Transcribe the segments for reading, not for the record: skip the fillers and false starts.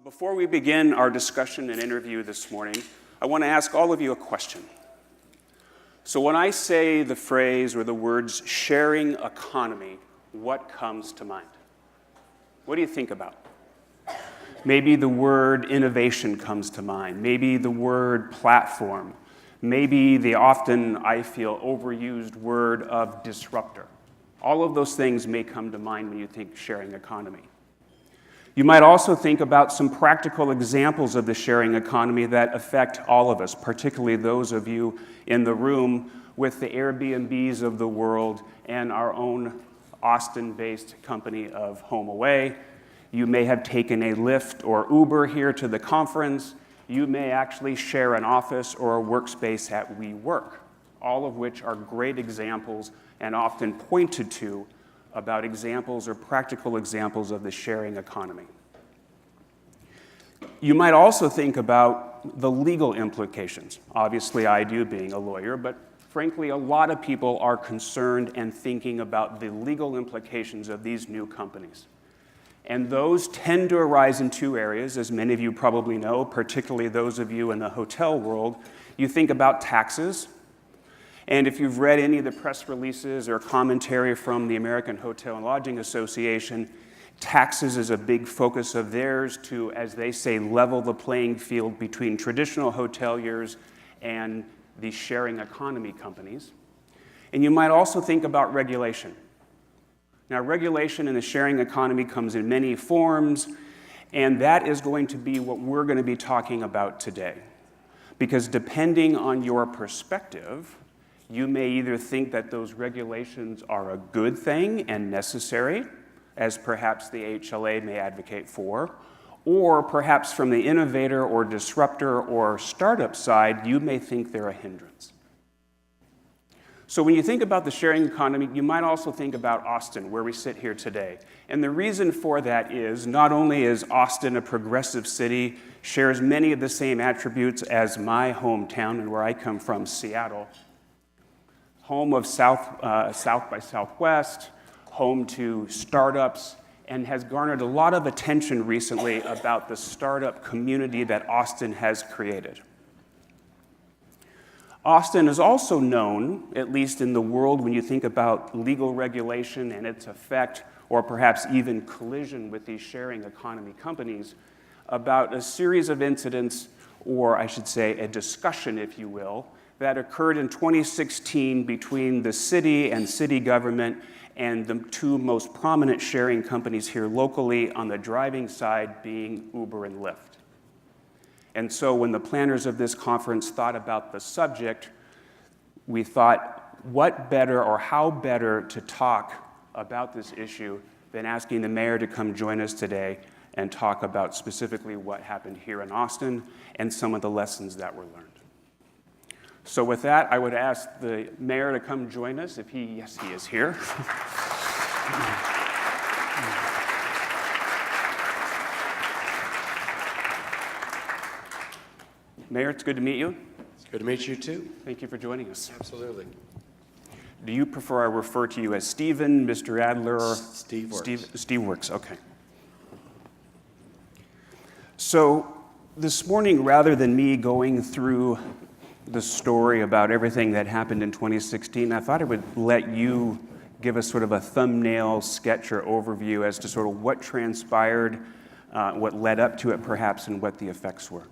Before we begin our discussion and interview this morning, I want to ask all of you a question. So when I say the phrase or the words sharing economy, what comes to mind? What do you think about? Maybe the word innovation comes to mind. Maybe the word platform. Maybe the often, I feel, overused word of disruptor. All of those things may come to mind when you think sharing economy. You might also think about some practical examples of the sharing economy that affect all of us, particularly those of you in the room with the Airbnbs of the world and our own Austin-based company of HomeAway. You may have taken a Lyft or Uber here to the conference. You may actually share an office or a workspace at WeWork, all of which are great examples and often pointed to about examples or practical examples of the sharing economy. You might also think about the legal implications. Obviously, I do, being a lawyer, but frankly, a lot of people are concerned and thinking about the legal implications of these new companies. And those tend to arise in two areas, as many of you probably know, particularly those of you in the hotel world. You think about taxes. And if you've read any of the press releases or commentary from the American Hotel and Lodging Association, taxes is a big focus of theirs to, as they say, level the playing field between traditional hoteliers and the sharing economy companies. And you might also think about regulation. Now, regulation in the sharing economy comes in many forms, and that is going to be what we're going to be talking about today. Because depending on your perspective, you may either think that those regulations are a good thing and necessary, as perhaps the HLA may advocate for, or perhaps from the innovator or disruptor or startup side, you may think they're a hindrance. So when you think about the sharing economy, you might also think about Austin, where we sit here today. And the reason for that is not only is Austin a progressive city, shares many of the same attributes as my hometown and where I come from, Seattle, home of South by Southwest, home to startups, and has garnered a lot of attention recently about the startup community that Austin has created. Austin is also known, at least in the world when you think about legal regulation and its effect, or perhaps even collision with these sharing economy companies, about a series of incidents, or I should say a discussion, if you will, that occurred in 2016 between the city and city government and the two most prominent sharing companies here locally on the driving side being Uber and Lyft. And so when the planners of this conference thought about the subject, we thought, what better or how better to talk about this issue than asking the mayor to come join us today and talk about specifically what happened here in Austin and some of the lessons that were learned. So with that, I would ask the mayor to come join us if he, yes, he is here. Mayor, it's good to meet you. It's good to meet you too. Thank you for joining us. Absolutely. Do you prefer I refer to you as Stephen, Mr. Adler, or Steve works. Steve works, okay. So this morning, rather than me going through the story about everything that happened in 2016, I thought I would let you give us sort of a thumbnail sketch or overview as to sort of what transpired, what led up to it perhaps, and what the effects were.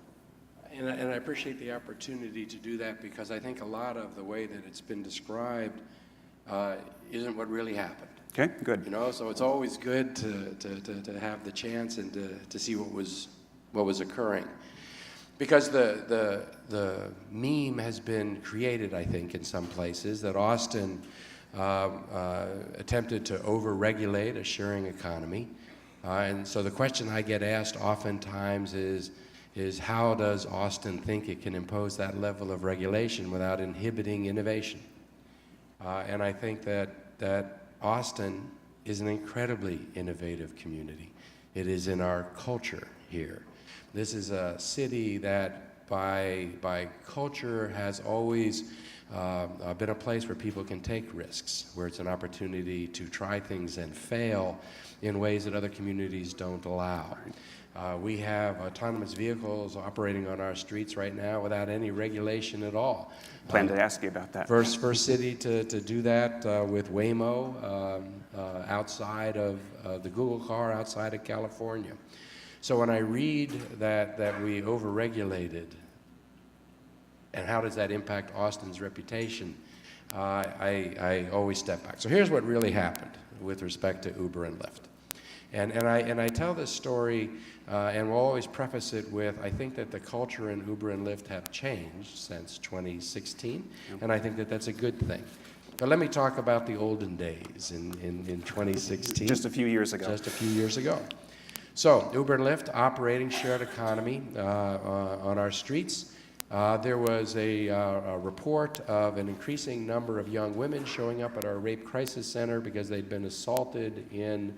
And I appreciate the opportunity to do that because I think a lot of the way that it's been described isn't what really happened. Okay, good. You know, so it's always good to have the chance and to see what was occurring. Because the meme has been created, I think, in some places, that Austin attempted to over-regulate a sharing economy. And so the question I get asked oftentimes is how does Austin think it can impose that level of regulation without inhibiting innovation? And I think that Austin is an incredibly innovative community. It is in our culture here. This is a city that by culture has always been a place where people can take risks, where it's an opportunity to try things and fail in ways that other communities don't allow. We have autonomous vehicles operating on our streets right now without any regulation at all. Plan to ask you about that. First city to do that with Waymo outside of the Google car outside of California. So when I read that we overregulated, and how does that impact Austin's reputation, I always step back. So here's what really happened with respect to Uber and Lyft. And I tell this story, and we'll always preface it with, I think that the culture in Uber and Lyft have changed since 2016, and I think that that's a good thing. But let me talk about the olden days in 2016. Just a few years ago. Just a few years ago. So Uber and Lyft operating shared economy on our streets. There was a report of an increasing number of young women showing up at our rape crisis center because they'd been assaulted in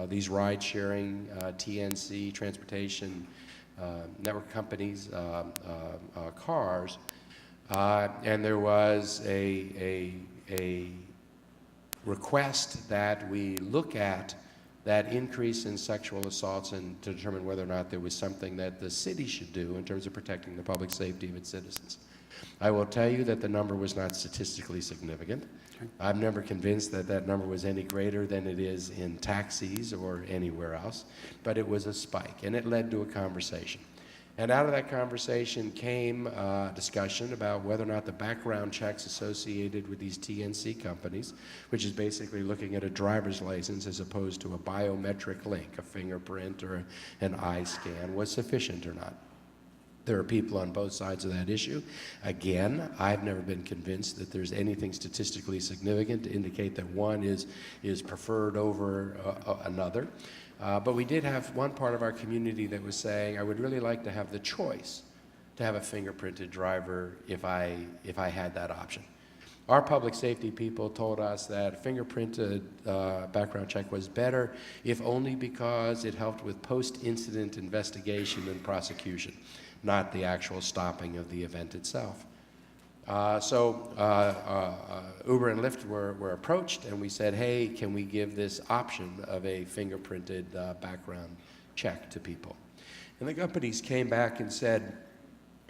these ride-sharing TNC, transportation network companies, cars. And there was a request that we look at that increase in sexual assaults and to determine whether or not there was something that the city should do in terms of protecting the public safety of its citizens. I will tell you that the number was not statistically significant. Okay. I'm never convinced that that number was any greater than it is in taxis or anywhere else, but it was a spike, and it led to a conversation. And out of that conversation came a discussion about whether or not the background checks associated with these TNC companies, which is basically looking at a driver's license as opposed to a biometric link, a fingerprint or an eye scan, was sufficient or not. There are people on both sides of that issue. Again, I've never been convinced that there's anything statistically significant to indicate that one is preferred over another. But we did have one part of our community that was saying, I would really like to have the choice to have a fingerprinted driver if I had that option. Our public safety people told us that a fingerprinted background check was better, if only because it helped with post-incident investigation and prosecution, not the actual stopping of the event itself. So Uber and Lyft were approached, and we said, hey, can we give this option of a fingerprinted background check to people? And the companies came back and said,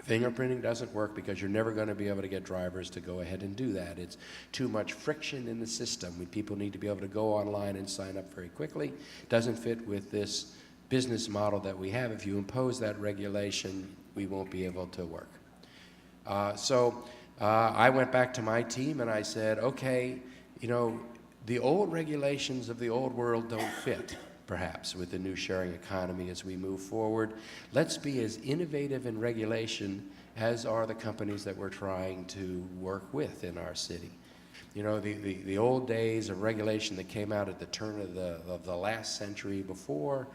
fingerprinting doesn't work because you're never going to be able to get drivers to go ahead and do that. It's too much friction in the system. People need to be able to go online and sign up very quickly. It doesn't fit with this business model that we have. If you impose that regulation, we won't be able to work. So I went back to my team and I said, okay, you know, the old regulations of the old world don't fit, perhaps, with the new sharing economy as we move forward. Let's be as innovative in regulation as are the companies that we're trying to work with in our city. You know, the old days of regulation that came out at the turn of the last century before,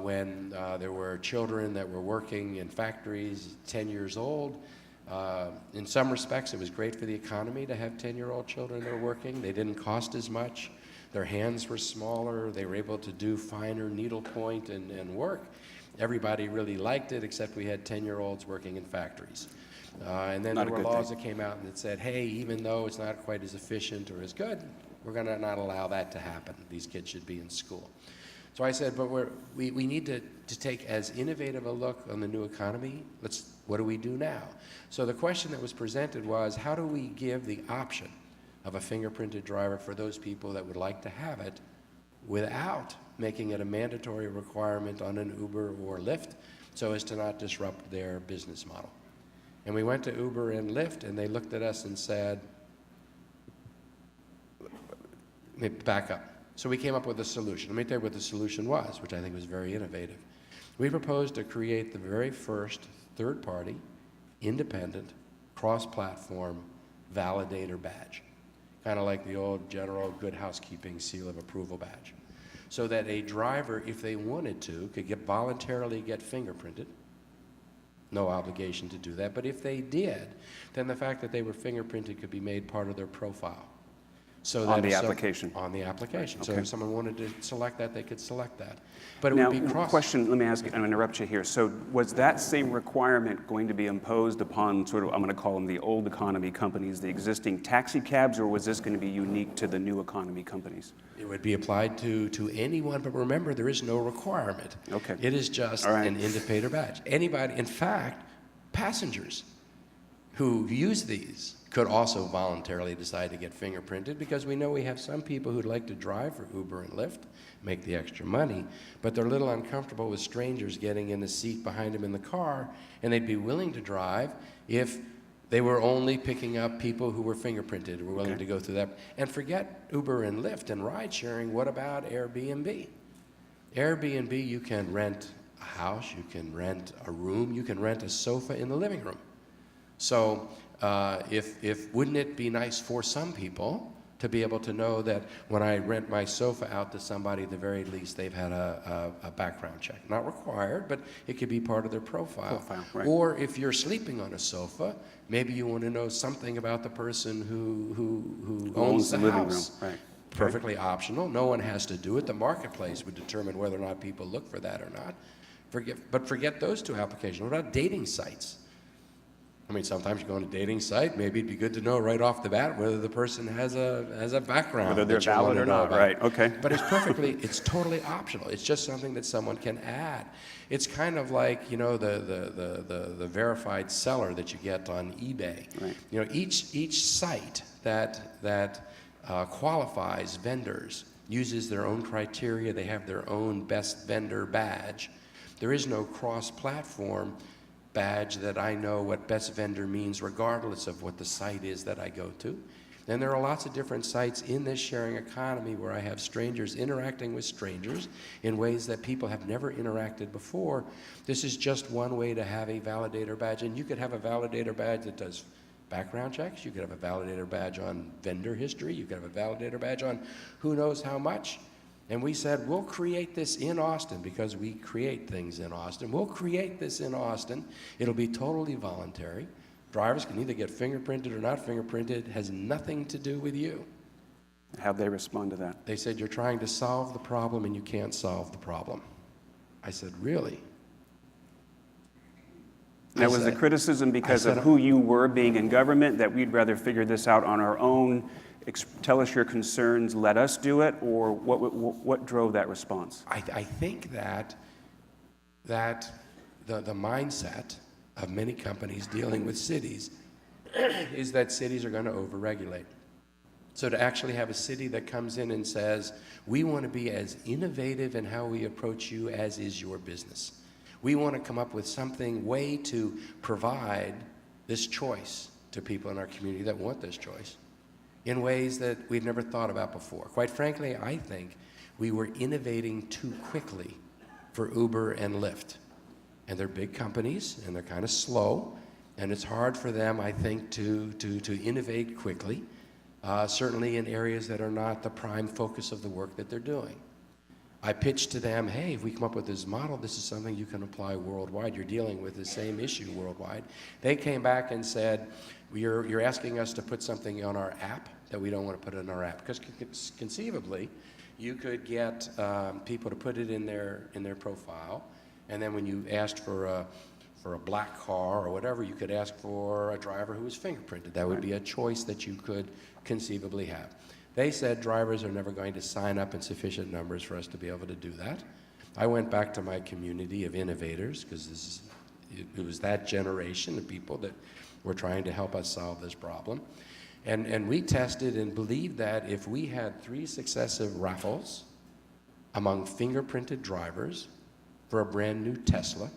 when there were children that were working in factories 10 years old. In some respects, it was great for the economy to have 10-year-old children that were working. They didn't cost as much. Their hands were smaller. They were able to do finer needlepoint and work. Everybody really liked it, except we had 10-year-olds working in factories. And then there were laws that came out that said, hey, even though it's not quite as efficient or as good, we're going to not allow that to happen. These kids should be in school. So I said, but we need to take as innovative a look on the new economy. What do we do now? So the question that was presented was, how do we give the option of a fingerprinted driver for those people that would like to have it without making it a mandatory requirement on an Uber or Lyft so as to not disrupt their business model? And we went to Uber and Lyft, and they looked at us and said, let me back up. So we came up with a solution. Let me tell you what the solution was, which I think was very innovative. We proposed to create the very first third-party, independent, cross-platform validator badge, kind of like the old General Good Housekeeping seal of approval badge, so that a driver, if they wanted to, could voluntarily get fingerprinted. No obligation to do that, but if they did, then the fact that they were fingerprinted could be made part of their profile. So that On the if some- application. On the application. So Okay. if someone wanted to select that, they could select that. But it Now, would be cross. question, let me ask you, I'm going to interrupt you here. So was that same requirement going to be imposed upon sort of, I'm going to call them the old economy companies, the existing taxi cabs, or was this going to be unique to the new economy companies? It would be applied to anyone, but remember, there is no requirement. Okay. It is just All right. an indicator badge. Anybody, in fact, passengers who use these could also voluntarily decide to get fingerprinted, because we know we have some people who'd like to drive for Uber and Lyft, make the extra money, but they're a little uncomfortable with strangers getting in the seat behind them in the car, and they'd be willing to drive if they were only picking up people who were fingerprinted, were willing to go through that. And forget Uber and Lyft and ride sharing, what about Airbnb? Airbnb, you can rent a house, you can rent a room, you can rent a sofa in the living room. So wouldn't it be nice for some people to be able to know that when I rent my sofa out to somebody, at the very least they've had a background check? Not required, but it could be part of their profile. Right. Or if you're sleeping on a sofa, maybe you want to know something about the person who owns the living house. room. Right. Perfectly optional. No one has to do it. The marketplace would determine whether or not people look for that or not. Forget those two applications. What about dating sites? I mean, sometimes you go on a dating site, maybe it'd be good to know right off the bat whether the person has a background. Whether they're that you want valid to or know not, about. right, okay. But it's totally optional. It's just something that someone can add. It's kind of like, the verified seller that you get on eBay. Right. Each site that qualifies vendors uses their own criteria. They have their own best vendor badge. There is no cross-platform badge that I know what best vendor means regardless of what the site is that I go to. And there are lots of different sites in this sharing economy where I have strangers interacting with strangers in ways that people have never interacted before. This is just one way to have a validator badge. And you could have a validator badge that does background checks. You could have a validator badge on vendor history. You could have a validator badge on who knows how much. And we said, we'll create this in Austin, because we create things in Austin. We'll create this in Austin. It'll be totally voluntary. Drivers can either get fingerprinted or not fingerprinted. It has nothing to do with you. How'd they respond to that? They said, you're trying to solve the problem and you can't solve the problem. I said, really? Now, was the criticism because of who you were being in government, that we'd rather figure this out on our own, tell us your concerns, let us do it, or what drove that response? I think that the mindset of many companies dealing with cities is that cities are going to overregulate. So to actually have a city that comes in and says, we want to be as innovative in how we approach you as is your business. We want to come up with something, way to provide this choice to people in our community that want this choice in ways that we've never thought about before. Quite frankly, I think we were innovating too quickly for Uber and Lyft. And they're big companies, and they're kind of slow, and it's hard for them, I think, to innovate quickly, certainly in areas that are not the prime focus of the work that they're doing. I pitched to them, hey, if we come up with this model, this is something you can apply worldwide. You're dealing with the same issue worldwide. They came back and said, you're asking us to put something on our app that we don't want to put in our app. Because conceivably, you could get people to put it in their profile, and then when you asked for a black car or whatever, you could ask for a driver who was fingerprinted. That would be a choice that you could conceivably have. They said drivers are never going to sign up in sufficient numbers for us to be able to do that. I went back to my community of innovators, because it was that generation of people that were trying to help us solve this problem. And we tested and believed that if we had 3 successive raffles among fingerprinted drivers for a brand new Tesla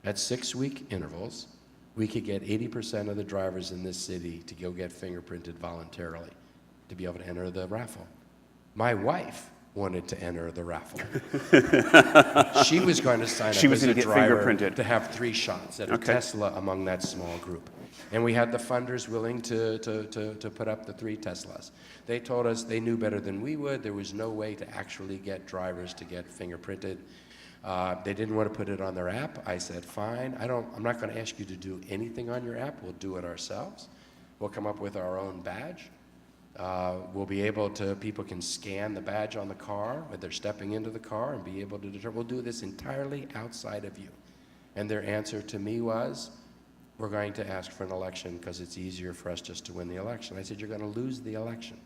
at 6-week intervals, we could get 80% of the drivers in this city to go get fingerprinted voluntarily to be able to enter the raffle. My wife wanted to enter the raffle. She was going to sign up as a driver to have 3 shots at a Tesla among that small group. And we had the funders willing to put up the 3 Teslas. They told us they knew better than we would. There was no way to actually get drivers to get fingerprinted. They didn't want to put it on their app. I said, fine. I'm not going to ask you to do anything on your app. We'll do it ourselves. We'll come up with our own badge. We'll be able to, people can scan the badge on the car when they're stepping into the car and be able to determine, we'll do this entirely outside of you. And their answer to me was, we're going to ask for an election because it's easier for us just to win the election. I said, you're going to lose the election.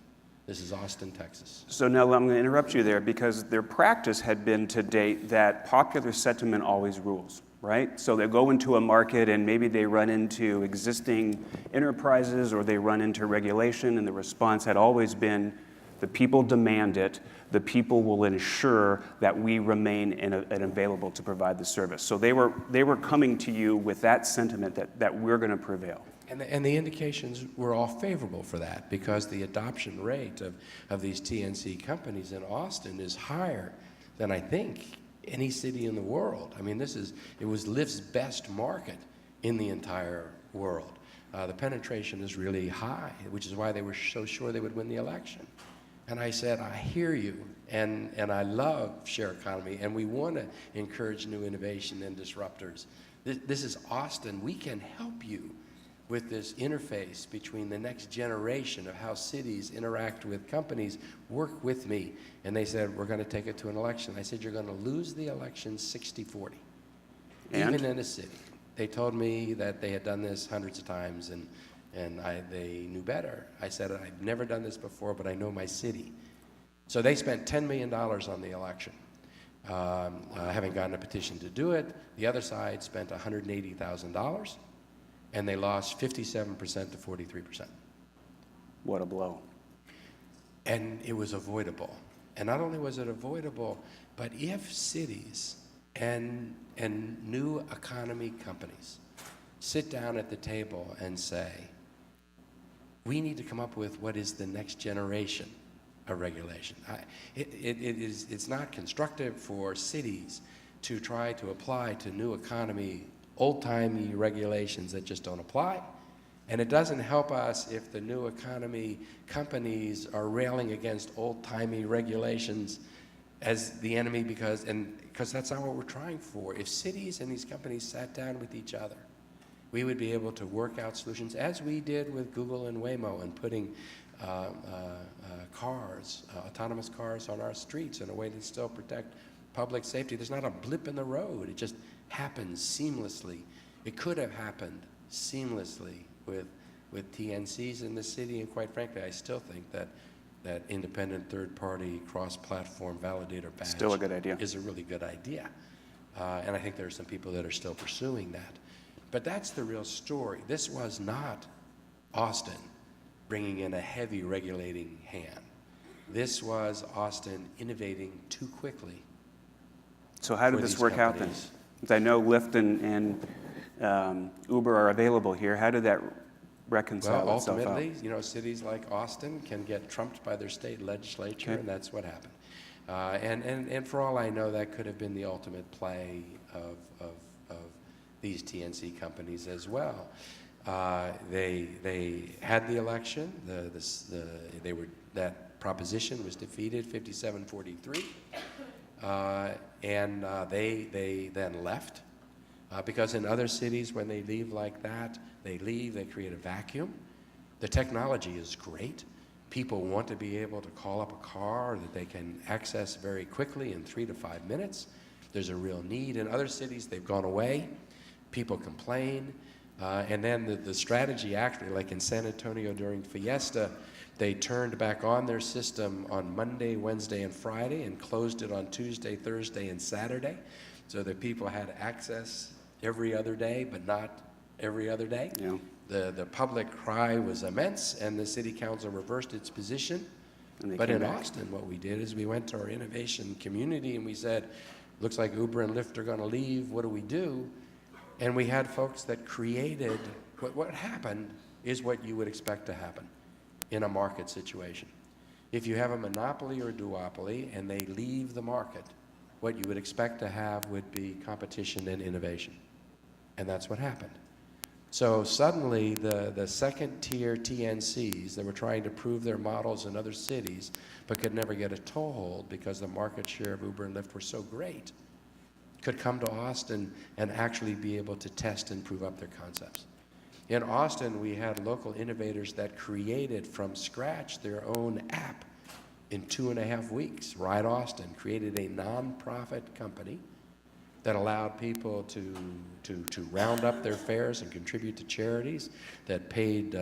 This is Austin, Texas. So now I'm going to interrupt you there because their practice had been to date that popular sentiment always rules, right? So they go into a market and maybe they run into existing enterprises or they run into regulation, and the response had always been, the people demand it, the people will ensure that we remain and available to provide the service. So they were coming to you with that sentiment that we're going to prevail. And the indications were all favorable for that, because the adoption rate of these TNC companies in Austin is higher than I think any city in the world. I mean, it was Lyft's best market in the entire world. The penetration is really high, which is why they were so sure they would win the election. And I said, I hear you, and I love share economy, and we want to encourage new innovation and disruptors. This is Austin. We can help you with this interface between the next generation of how cities interact with companies. Work with me. And they said, we're going to take it to an election. I said, you're going to lose the election 60-40, even in a city. They told me that they had done this hundreds of times, and they knew better. I said, I've never done this before, but I know my city. So they spent $10 million on the election, having gotten a petition to do it. The other side spent $180,000. And they lost 57% to 43%. What a blow. And it was avoidable. And not only was it avoidable, but if cities and new economy companies sit down at the table and say, we need to come up with what is the next generation of regulation. It's not constructive for cities to try to apply to new economy old-timey regulations that just don't apply. And it doesn't help us if the new economy companies are railing against old-timey regulations as the enemy, because that's not what we're trying for. If cities and these companies sat down with each other, we would be able to work out solutions, as we did with Google and Waymo, and putting autonomous cars on our streets in a way that still protect public safety. There's not a blip in the road. It just happens seamlessly. It could have happened seamlessly with TNCs in the city, and quite frankly, I still think that independent third-party cross-platform validator badge still a good idea. Is a really good idea. And I think there are some people that are still pursuing that. But that's the real story. This was not Austin bringing in a heavy regulating hand. This was Austin innovating too quickly. So how did this work out then? I know Lyft and Uber are available here. How did that reconcile itself out? Ultimately, cities like Austin can get trumped by their state legislature, okay. And that's what happened. And for all I know, that could have been the ultimate play of these TNC companies as well. They had the election. That proposition was defeated 57-43. And they then left, because in other cities, when they leave like that, they create a vacuum. The technology is great. People want to be able to call up a car that they can access very quickly in 3 to 5 minutes. There's a real need. In other cities, they've gone away. People complain. And then the strategy, actually, like in San Antonio during Fiesta, they turned back on their system on Monday, Wednesday, and Friday, and closed it on Tuesday, Thursday, and Saturday, so that people had access every other day, but not every other day. Yeah. The public cry was immense, and the city council reversed its position. But in Austin, what we did is we went to our innovation community and we said, looks like Uber and Lyft are going to leave. What do we do? And we had folks that created, what happened is what you would expect to happen in a market situation. If you have a monopoly or a duopoly and they leave the market, what you would expect to have would be competition and innovation. And that's what happened. So suddenly the second-tier TNCs that were trying to prove their models in other cities but could never get a toehold because the market share of Uber and Lyft were so great, could come to Austin and actually be able to test and prove up their concepts. In Austin, we had local innovators that created from scratch their own app in 2.5 weeks. Ride Austin created a nonprofit company that allowed people to round up their fares and contribute to charities, that paid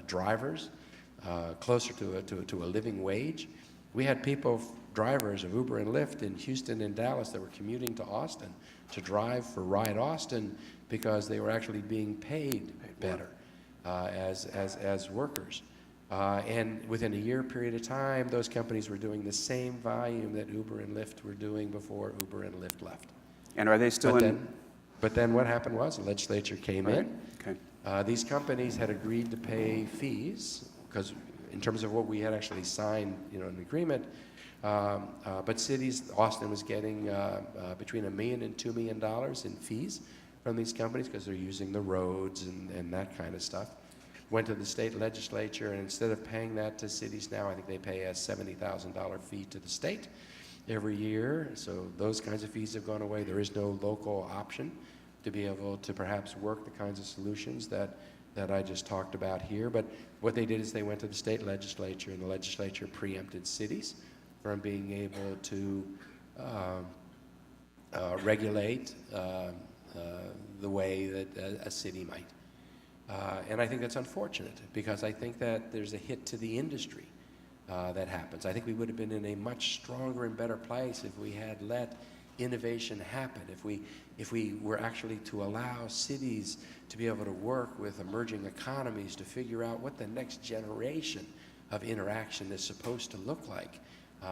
drivers closer to a living wage. We had people, drivers of Uber and Lyft in Houston and Dallas, that were commuting to Austin to drive for Ride Austin because they were actually being paid better as workers. And within a year period of time, those companies were doing the same volume that Uber and Lyft were doing before Uber and Lyft left. And are they still But then what happened was the legislature came in. Okay. These companies had agreed to pay fees, because in terms of what we had actually signed, an agreement. But cities, Austin was getting between $1 million and $2 million in fees from these companies because they're using the roads and that kind of stuff. Went to the state legislature, and instead of paying that to cities now, I think they pay a $70,000 fee to the state every year. So those kinds of fees have gone away. There is no local option to be able to perhaps work the kinds of solutions that I just talked about here. But what they did is they went to the state legislature, and the legislature preempted cities from being able to regulate the way that a city might. And I think that's unfortunate, because I think that there's a hit to the industry that happens. I think we would have been in a much stronger and better place if we had let innovation happen, if we were actually to allow cities to be able to work with emerging economies to figure out what the next generation of interaction is supposed to look like.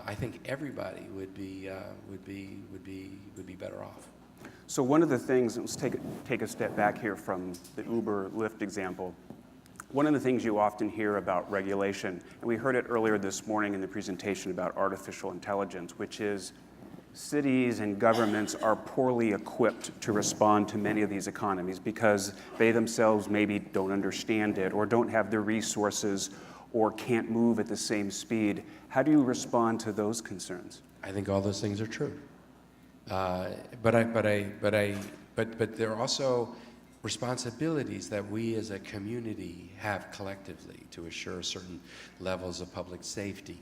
I think everybody would be better off. So one of the things, let's take a step back here from the Uber Lyft example. One of the things you often hear about regulation, and we heard it earlier this morning in the presentation about artificial intelligence, which is cities and governments are poorly equipped to respond to many of these economies because they themselves maybe don't understand it or don't have the resources or can't move at the same speed. How do you respond to those concerns? I think all those things are true. But there are also responsibilities that we as a community have collectively to assure certain levels of public safety,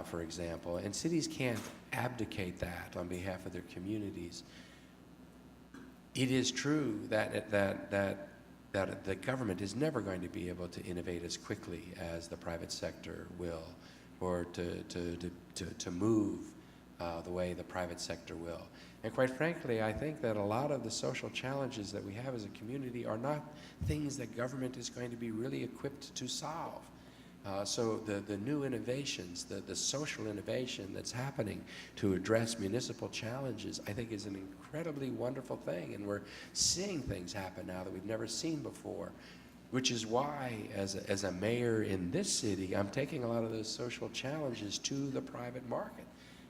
for example. And cities can't abdicate that on behalf of their communities. It is true that the government is never going to be able to innovate as quickly as the private sector will, or to move the way the private sector will. And quite frankly, I think that a lot of the social challenges that we have as a community are not things that government is going to be really equipped to solve. So the new innovations, the social innovation that's happening to address municipal challenges, I think is an incredibly wonderful thing. And we're seeing things happen now that we've never seen before, which is why, as a mayor in this city, I'm taking a lot of those social challenges to the private market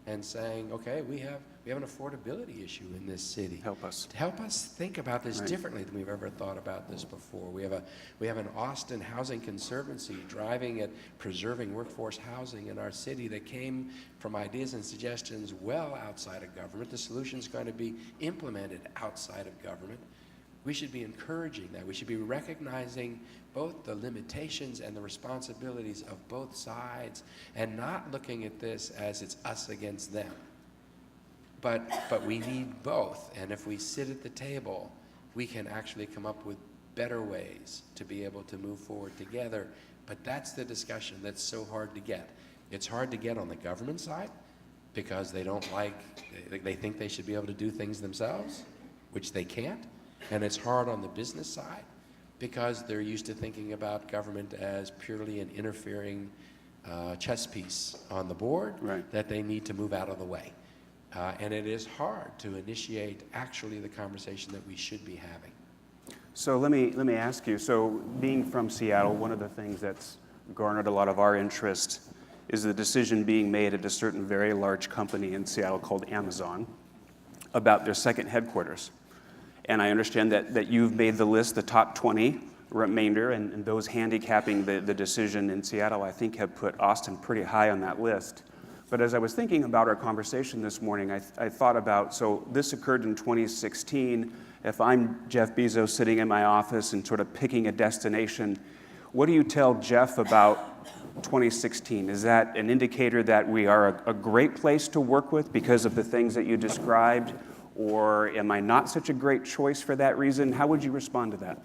and saying, okay, we have an affordability issue in this city. Help us. Help us think about this Right. differently than we've ever thought about this before. We have an Austin Housing Conservancy driving at preserving workforce housing in our city that came from ideas and suggestions well outside of government. The solution's going to be implemented outside of government. We should be encouraging that. We should be recognizing both the limitations and the responsibilities of both sides and not looking at this as it's us against them. But we need both, and if we sit at the table, we can actually come up with better ways to be able to move forward together. But that's the discussion that's so hard to get. It's hard to get on the government side because they think they should be able to do things themselves, which they can't. And it's hard on the business side because they're used to thinking about government as purely an interfering chess piece on the board Right. that they need to move out of the way. And it is hard to initiate actually the conversation that we should be having. So let me ask you, so being from Seattle, one of the things that's garnered a lot of our interest is the decision being made at a certain very large company in Seattle called Amazon about their second headquarters. And I understand that you've made the list, the top 20 remainder, and those handicapping the decision in Seattle, I think, have put Austin pretty high on that list. But as I was thinking about our conversation this morning, I thought about, so this occurred in 2016, if I'm Jeff Bezos sitting in my office and sort of picking a destination, what do you tell Jeff about 2016? Is that an indicator that we are a great place to work with because of the things that you described? Or am I not such a great choice for that reason? How would you respond to that?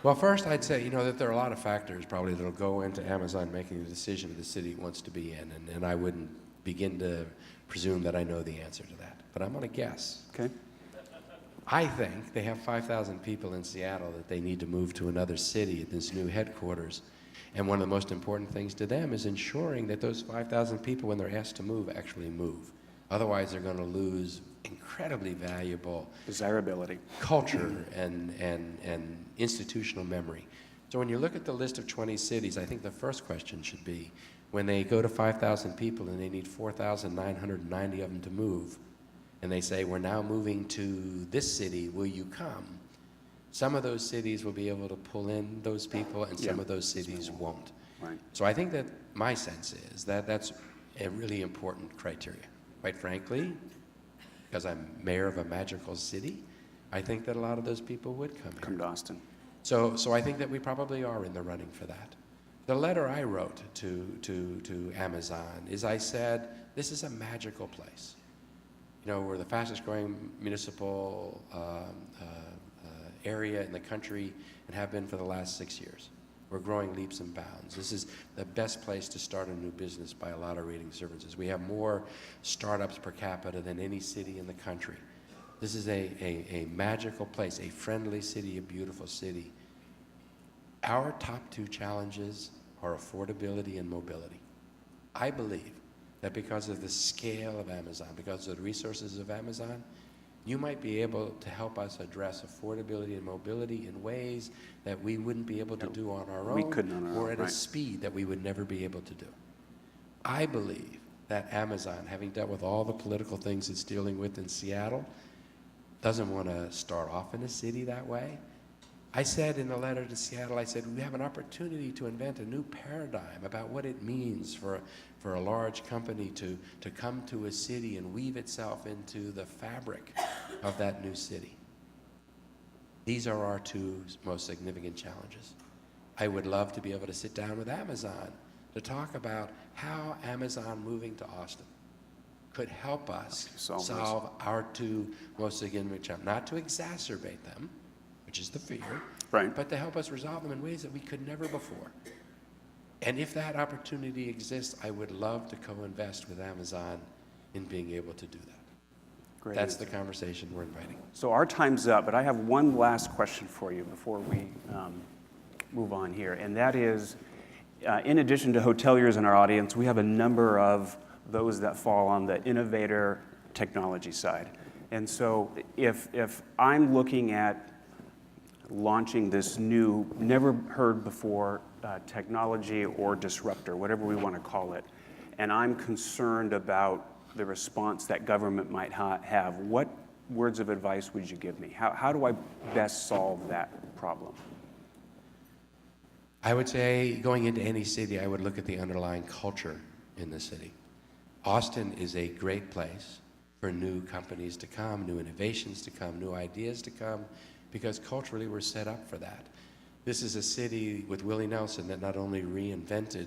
Well, first I'd say, that there are a lot of factors probably that'll go into Amazon making the decision of the city it wants to be in, and I wouldn't begin to presume that I know the answer to that. But I'm going to guess. Okay. I think they have 5,000 people in Seattle that they need to move to another city at this new headquarters. And one of the most important things to them is ensuring that those 5,000 people, when they're asked to move, actually move. Otherwise, they're going to lose incredibly valuable desirability, culture, and institutional memory. So when you look at the list of 20 cities, I think the first question should be, when they go to 5,000 people and they need 4,990 of them to move, and they say, we're now moving to this city, will you come? Some of those cities will be able to pull in those people, and some of those cities won't. Right. So I think that my sense is that that's a really important criteria. Quite frankly, because I'm mayor of a magical city, I think that a lot of those people would come to Austin. So I think that we probably are in the running for that. The letter I wrote to Amazon is I said, this is a magical place. We're the fastest growing municipal area in the country and have been for the last 6 years. We're growing leaps and bounds. This is the best place to start a new business by a lot of rating services. We have more startups per capita than any city in the country. This is a magical place, a friendly city, a beautiful city. Our top two challenges are affordability and mobility. I believe that because of the scale of Amazon, because of the resources of Amazon, you might be able to help us address affordability and mobility in ways that we wouldn't be able to do on our own, we couldn't on our or own, at right. a speed that we would never be able to do. I believe that Amazon, having dealt with all the political things it's dealing with in Seattle, doesn't want to start off in a city that way. I said in the letter to Seattle, I said, we have an opportunity to invent a new paradigm about what it means for a large company to come to a city and weave itself into the fabric of that new city. These are our two most significant challenges. I would love to be able to sit down with Amazon to talk about how Amazon moving to Austin could help us solve our two most significant challenges. Not to exacerbate them, which is the fear, right, but to help us resolve them in ways that we could never before. And if that opportunity exists, I would love to co-invest with Amazon in being able to do that. Great. That's the conversation we're inviting. So our time's up, but I have one last question for you before we move on here, and that is, in addition to hoteliers in our audience, we have a number of those that fall on the innovator technology side. And so if I'm looking at launching this new, never heard before technology or disruptor, whatever we want to call it, and I'm concerned about the response that government might have, what words of advice would you give me? How do I best solve that problem? I would say, going into any city, I would look at the underlying culture in the city. Austin is a great place for new companies to come, new innovations to come, new ideas to come, because culturally we're set up for that. This is a city with Willie Nelson that not only reinvented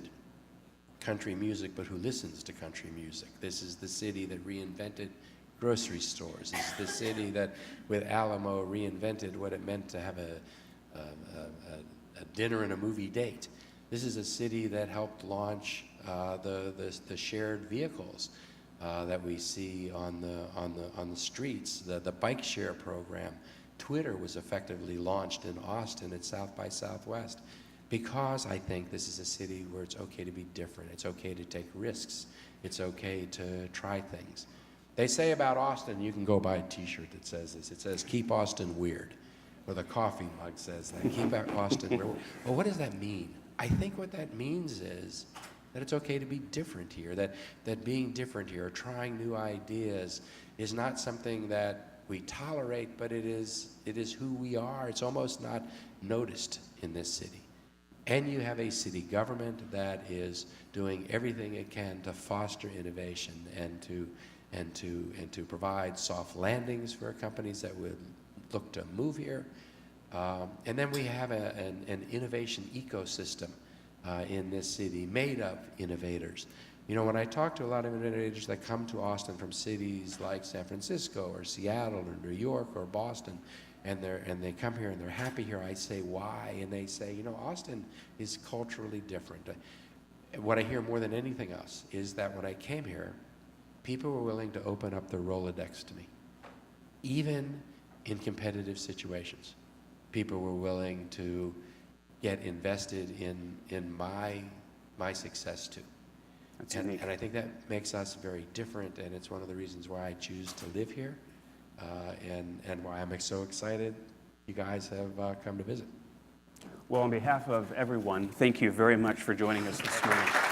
country music, but who listens to country music. This is the city that reinvented grocery stores. This is the city that, with Alamo, reinvented what it meant to have a dinner and a movie date. This is a city that helped launch the shared vehicles that we see on the streets, the bike share program. Twitter was effectively launched in Austin at South by Southwest, because I think this is a city where it's okay to be different. It's okay to take risks. It's okay to try things. They say about Austin, you can go buy a t-shirt that says this. It says, keep Austin weird. Or the coffee mug says that, keep Austin weird. Well, what does that mean? I think what that means is that it's okay to be different here, that being different here, trying new ideas, is not something that we tolerate, but it is who we are. It's almost not noticed in this city. And you have a city government that is doing everything it can to foster innovation and to provide soft landings for companies that would look to move here. And then we have an innovation ecosystem in this city made of innovators. You know, when I talk to a lot of innovators that come to Austin from cities like San Francisco or Seattle or New York or Boston, and they come here and they're happy here, I say, why? And they say, you know, Austin is culturally different. What I hear more than anything else is that when I came here, people were willing to open up their Rolodex to me, even in competitive situations. People were willing to get invested in my success too. That's unique. And I think that makes us very different, and it's one of the reasons why I choose to live here, and why I'm so excited you guys have come to visit. Well, on behalf of everyone, thank you very much for joining us this morning.